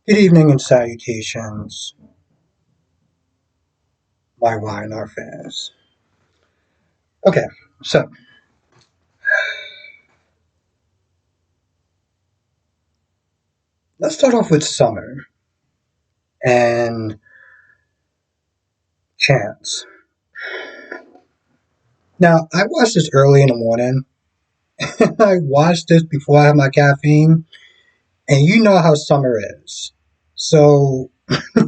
Good evening and salutations, my YNR fans. Okay, so let's start off with Summer and Chance. Now, I watched this early in the morning. I watched this before I had my caffeine, and you know how Summer is. So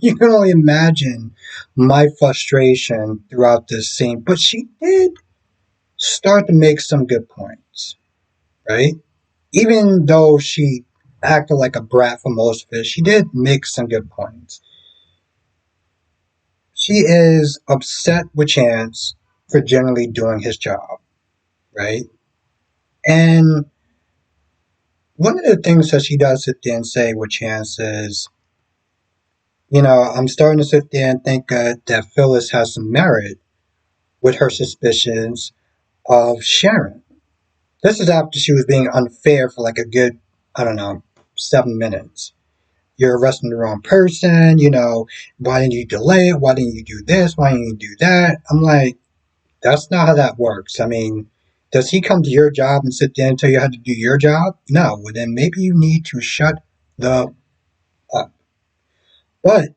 you can only imagine my frustration throughout this scene. But she did start to make some good points, right? Even though she acted like a brat for most of it, she did make some good points. She is upset with Chance for generally doing his job, right? And one of the things that she does sit there and say with Chance is, I'm starting to sit there and think that Phyllis has some merit with her suspicions of Sharon. This is after she was being unfair for like a good, I don't know, 7 minutes. You're arresting the wrong person, why didn't you delay it? Why didn't you do this? Why didn't you do that? I'm like, that's not how that works. I mean, does he come to your job and sit there and tell you how to do your job? No. Well, then maybe you need to shut the up. But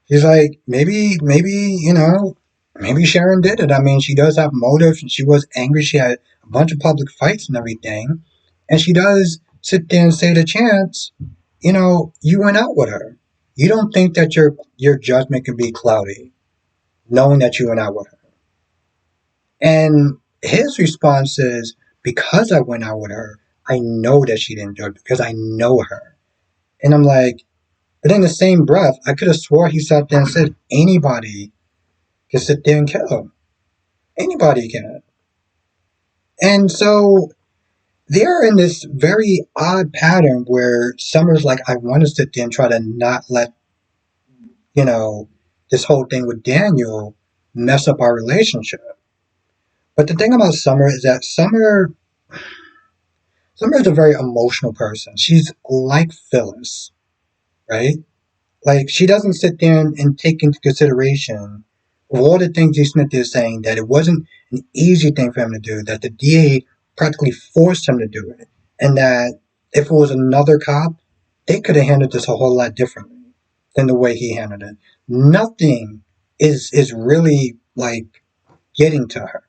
he's like, maybe Sharon did it. I mean, she does have motives and she was angry. She had a bunch of public fights and everything. And she does sit there and say to Chance, you went out with her. You don't think that your judgment can be cloudy, knowing that you went out with her. And his response is, because I went out with her, I know that she didn't do it because I know her. And I'm like, but in the same breath, I could have swore he sat there and said, anybody can sit there and kill. Anybody can. And so they're in this very odd pattern where Summer's like, I want to sit there and try to not let, you know, this whole thing with Daniel mess up our relationship. But the thing about Summer is that Summer is a very emotional person. She's like Phyllis, right? Like she doesn't sit there and take into consideration all the things G. Smith is saying, that it wasn't an easy thing for him to do, that the DA practically forced him to do it, and that if it was another cop, they could have handled this a whole lot differently than the way he handled it. Nothing is really like getting to her.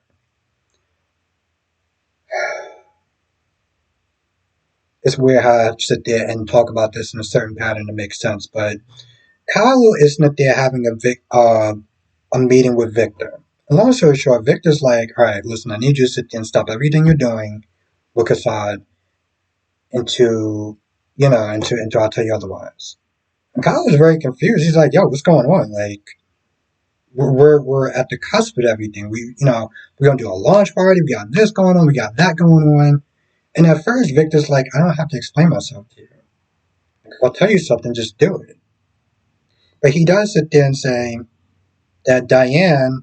It's weird how I sit there and talk about this in a certain pattern to make sense, but Kyle is not there having a meeting with Victor. And long story short, Victor's like, all right, listen, I need you to sit there and stop everything you're doing with Assad until I tell you otherwise. And Kyle is very confused. He's like, yo, what's going on? Like, we're at the cusp of everything. We're gonna do a launch party. We got this going on. We got that going on. And at first, Victor's like, I don't have to explain myself to you. If I'll tell you something, just do it. But he does sit there and say that Diane,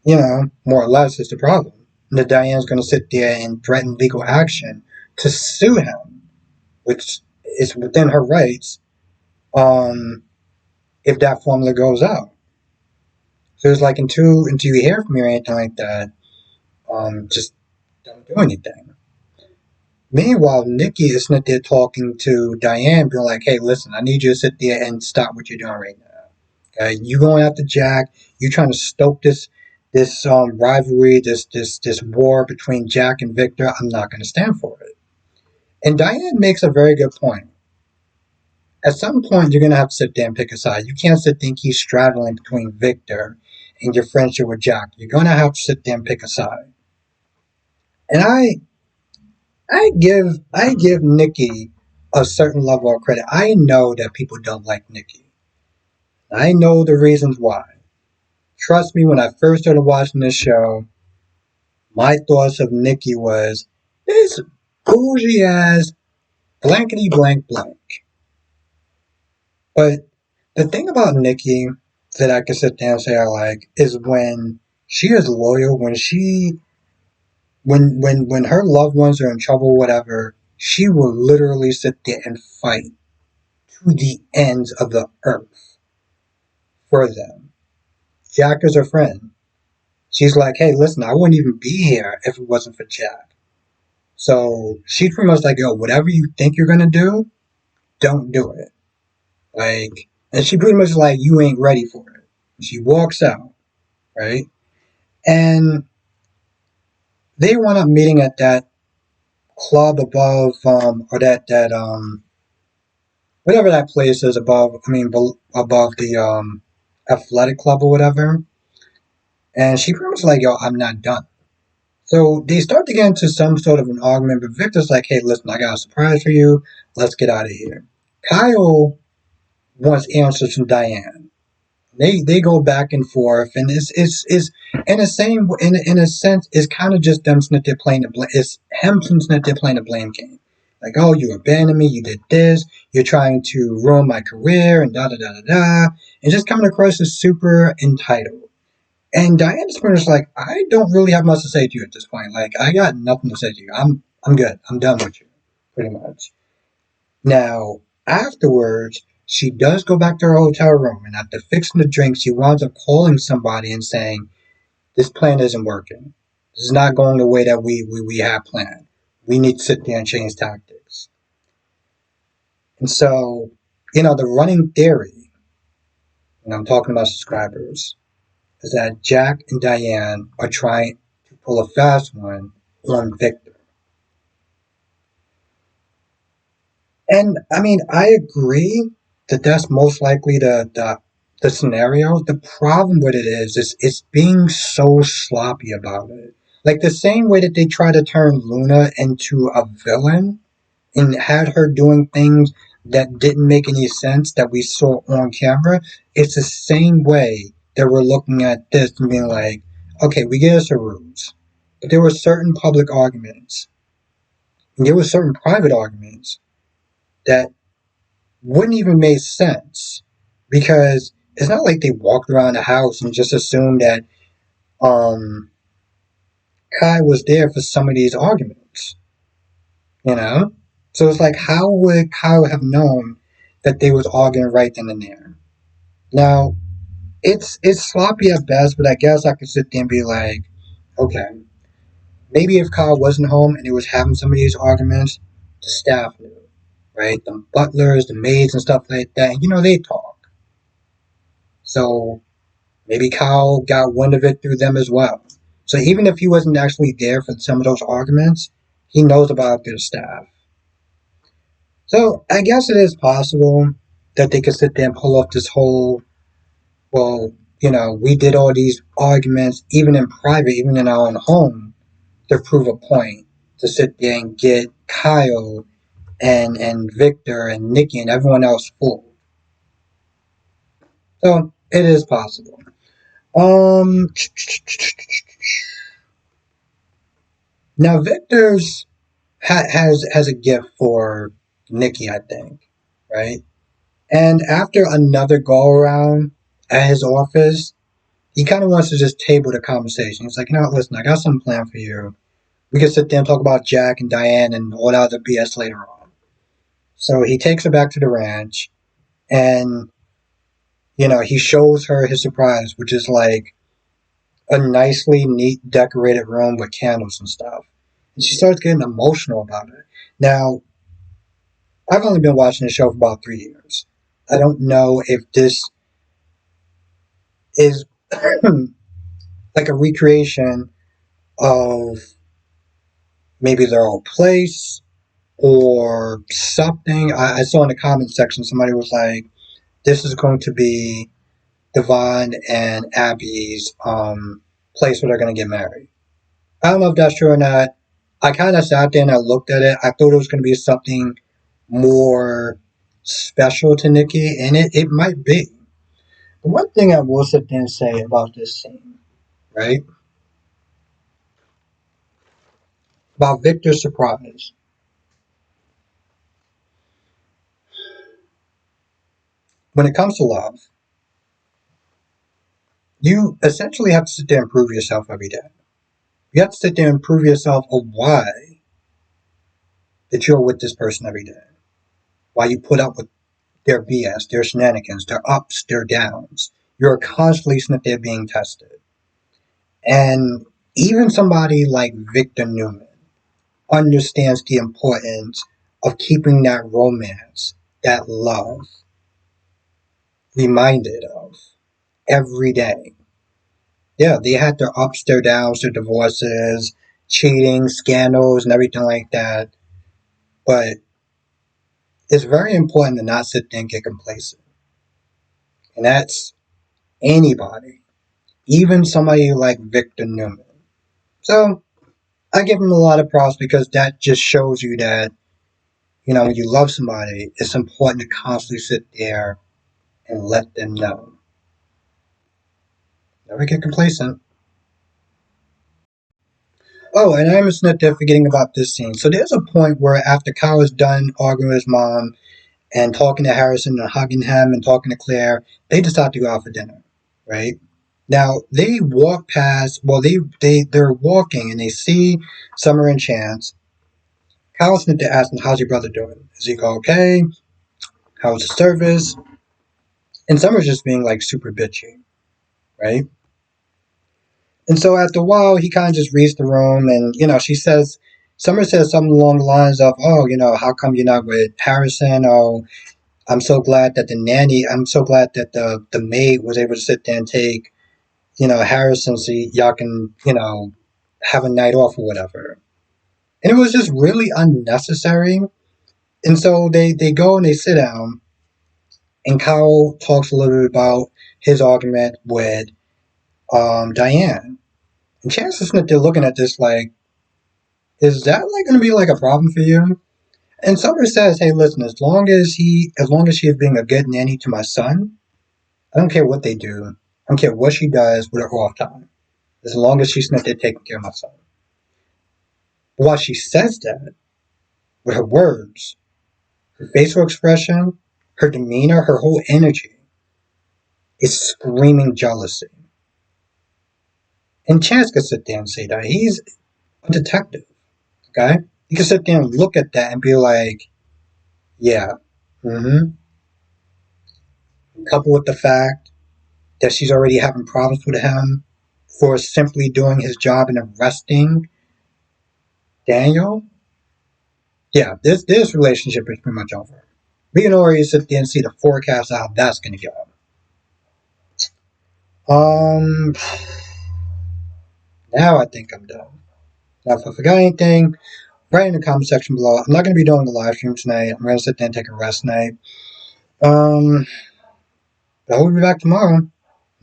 more or less is the problem. And that Diane's going to sit there and threaten legal action to sue him, which is within her rights, um, if that formula goes out. So it's like until you hear from me or anything like that, just don't do anything. Meanwhile, Nikki is not there talking to Diane, being like, hey, listen, I need you to sit there and stop what you're doing right now. Okay? You going after Jack, you trying to stoke this rivalry, this war between Jack and Victor. I'm not going to stand for it. And Diane makes a very good point. At some point, you're going to have to sit there and pick a side. You can't sit there and keep straddling between Victor and your friendship with Jack. You're going to have to sit there and pick a side. And I give Nikki a certain level of credit. I know that people don't like Nikki. I know the reasons why. Trust me, when I first started watching this show, my thoughts of Nikki was this bougie ass blankety blank blank. But the thing about Nikki that I can sit there and say I like is when she is loyal, when her loved ones are in trouble, whatever, she will literally sit there and fight to the ends of the earth for them. Jack is her friend. She's like, hey, listen, I wouldn't even be here if it wasn't for Jack. So she's pretty much like, yo, whatever you think you're gonna do, don't do it. Like, and she pretty much like, you ain't ready for it. She walks out, right? And they wound up meeting at that club above, or that whatever that place is above. I mean, above the athletic club or whatever. And she pretty much like, yo, I'm not done. So they start to get into some sort of an argument, but Victor's like, hey, listen, I got a surprise for you. Let's get out of here. Kyle wants answers from Diane. They go back and forth, and it's in the same in a sense, it's kind of just them since they're playing the blame. It's him since they're playing the blame game. Like, oh, you abandoned me, you did this, you're trying to ruin my career, and da da da da da, and just coming across as super entitled. And Diana's pretty much like, I don't really have much to say to you at this point. Like, I got nothing to say to you. I'm good. I'm done with you, pretty much. Now, afterwards, she does go back to her hotel room, and after fixing the drink, she winds up calling somebody and saying, this plan isn't working. This is not going the way that we have planned. We need to sit there and change tactics. And so, the running theory, and I'm talking about subscribers, is that Jack and Diane are trying to pull a fast one on Victor. And I mean, I agree that that's most likely the scenario. The problem with it is it's being so sloppy about it. Like the same way that they try to turn Luna into a villain and had her doing things that didn't make any sense that we saw on camera, it's the same way that we're looking at this and being like, okay, we get us a ruse. But there were certain public arguments, and there were certain private arguments that wouldn't even make sense because it's not like they walked around the house and just assumed that um, Kai was there for some of these arguments, you know? So it's like, how would Kyle have known that they was arguing right then and there? Now, it's sloppy at best, but I guess I could sit there and be like, okay, maybe if Kyle wasn't home and he was having some of these arguments, the staff knew, right? The butlers, the maids, and stuff like that. They talk. So maybe Kyle got wind of it through them as well. So even if he wasn't actually there for some of those arguments, he knows about their staff. So I guess it is possible that they could sit there and pull off this whole, well, we did all these arguments, even in private, even in our own home, to prove a point, to sit there and get Kyle and Victor and Nikki and everyone else fooled. So it is possible. Um, Now Victor's has a gift for Nikki, I think, right? And after another go around at his office, he kind of wants to just table the conversation. He's like, listen, I got some plan for you. We can sit there and talk about Jack and Diane and all that other BS later on. So he takes her back to the ranch, and he shows her his surprise, which is like a nicely neat decorated room with candles and stuff. And she starts getting emotional about it. Now, I've only been watching the show for about 3 years. I don't know if this is like a recreation of maybe their old place or something. I saw in the comment section somebody was like, this is going to be Devon and Abby's place where they're going to get married. I don't know if that's true or not. I kind of sat there and I looked at it. I thought it was going to be something more special to Nikki, and it might be. The one thing I will sit there and say about this scene, right? About Victor's surprise. When it comes to love, you essentially have to sit there and prove yourself every day. You have to sit there and prove yourself of why that you're with this person every day. Why you put up with their BS, their shenanigans, their ups, their downs. You're constantly sitting there being tested. And even somebody like Victor Newman understands the importance of keeping that romance, that love, reminded of every day. Yeah, they had their ups, their downs, their divorces, cheating, scandals, and everything like that. But it's very important to not sit there and get complacent. And that's anybody, even somebody like Victor Newman. So I give him a lot of props because that just shows you that, when you love somebody, it's important to constantly sit there and let them know. Never get complacent. Oh, and I'm not there forgetting about this scene. So there's a point where after Kyle is done arguing with his mom and talking to Harrison and hugging him and talking to Claire, they decide to go out for dinner, right? Now they walk past. Well, they're walking and they see Summer and Chance. Kyle's not there asking, "How's your brother doing? Is he okay? How's the service?" And Summer's just being like super bitchy, right? And so after a while, he kind of just reads the room, and Summer says something along the lines of, "Oh, how come you're not with Harrison? Oh, I'm so glad that I'm so glad that the maid was able to sit there and take, Harrison so y'all can, have a night off or whatever." And it was just really unnecessary. And so they go and they sit down, and Kyle talks a little bit about his argument with Diane. And Chance is sitting there looking at this like, is that like going to be like a problem for you? And Summer says, "Hey, listen, as long as she is being a good nanny to my son, I don't care what they do. I don't care what she does with her off time. As long as she's not there taking care of my son." But while she says that, with her words, her facial expression, her demeanor, her whole energy is screaming jealousy. And Chance could sit there and say that. He's a detective, okay? He could sit there and look at that and be like, yeah, mm-hmm. Coupled with the fact that she's already having problems with him for simply doing his job and arresting Daniel. Yeah, this relationship is pretty much over. We can already sit there and see the forecast of how that's going to go. Um, Now I think I'm done. Now, if I forgot anything, write in the comment section below. I'm not going to be doing a live stream tonight. I'm going to sit there and take a rest night. Um, but I will be back tomorrow. And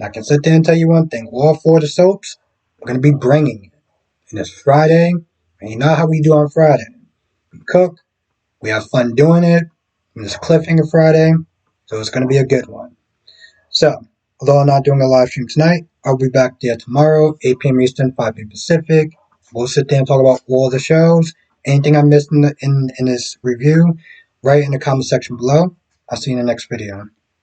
I can sit there and tell you one thing: all four of the soaps, we're going to be bringing it. And it's Friday, and you know how we do on Friday. We cook, we have fun doing it, and it's Cliffhanger Friday, so it's going to be a good one. So, although I'm not doing a live stream tonight, I'll be back there tomorrow, 8 p.m. Eastern, 5 p.m. Pacific. We'll sit there and talk about all the shows. Anything I missed in this review, write in the comment section below. I'll see you in the next video.